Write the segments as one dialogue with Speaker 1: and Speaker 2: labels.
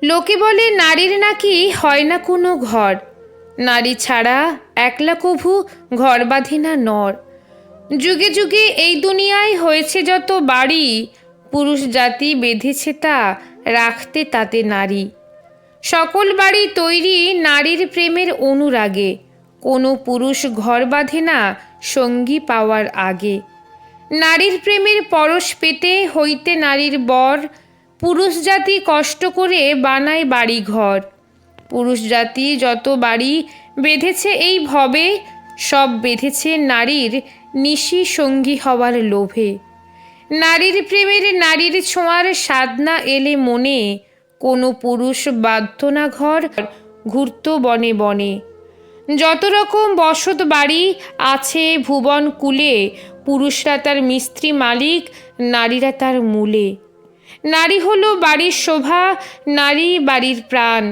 Speaker 1: লোকে বলে নারীর নাকি হয় না কোনো ঘর, নারী ছাড়া একলা কভু ঘর বাঁধে না নর। যুগে যুগে এই দুনিয়ায় হয়েছে যত বাড়ি, পুরুষ জাতি বেঁধেছে তা রাখতে তাতে নারী। সকল বাড়ি তৈরি নারীর প্রেমের অনুরাগে, কোনো পুরুষ ঘর বাঁধে না সঙ্গী পাওয়ার আগে। নারীর প্রেমের পরশ পেতে হইতে নারীর বর, পুরুষ জাতি কষ্ট করে বানায় বাড়ি ঘর। পুরুষ জাতি যত বাড়ি বেঁধেছে এই ভবে, সব বেঁধেছে নারীর নিশি সঙ্গী হওয়ার লোভে। নারীর প্রেমের নারীর ছোঁয়ার সাধনা এলে মনে, কোনো পুরুষ বাধ্য না ঘর ঘুরত বনে বনে। যত রকম বসত বাড়ি আছে ভুবন কুলে, পুরুষরা তার মিস্ত্রি মালিক, নারীরা তার মূলে। নারী হলো বাড়ির শোভা, নারী বাড়ির প্রাণ,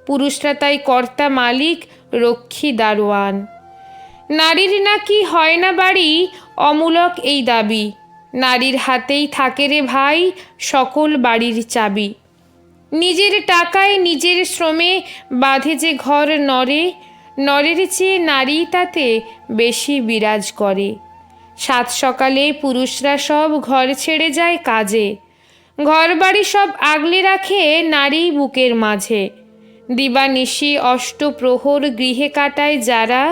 Speaker 1: পুরুষরা তাই কর্তা মালিক, রক্ষী দারোয়ান। নারীর নাকি হয় না বাড়ি, অমূলক এই দাবি, নারীর হাতেই থাকে রে ভাই সকল বাড়ির চাবি। নিজের টাকায় নিজের শ্রমে বাঁধে যে ঘর নরে, নরের চেয়ে নারী তাতে বেশি বিরাজ করে। সাত সকালে পুরুষরা সব ঘর ছেড়ে যায় কাজে, ঘর বাড়ি সব আগলে রাখে নারী বুকের মাঝে। দিবানিশি অষ্টপ্রহর গৃহে কাটায় যারা,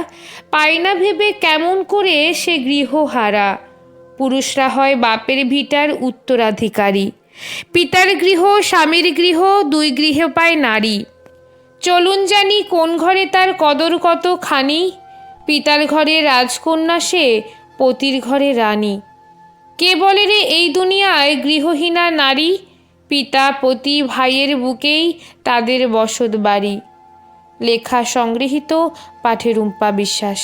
Speaker 1: পায় না ভেবে কেমন করে সে গৃহহারা। পুরুষরা হয় বাপের ভিটার উত্তরাধিকারী, পিতার গৃহ স্বামীর গৃহ দুই গৃহে পায় নারী। চলুন জানি কোন ঘরে তার কদর কত খানি, পিতার ঘরে রাজকন্যা সে পতির ঘরে রানী। কে বলে রে এই দুনিয়ায় গৃহহীনা নারী, পিতা পতি ভাইয়ের বুকেই তাদের বসত বাড়ি। লেখা সংগৃহীত, পাঠে রুম্পা বিশ্বাস।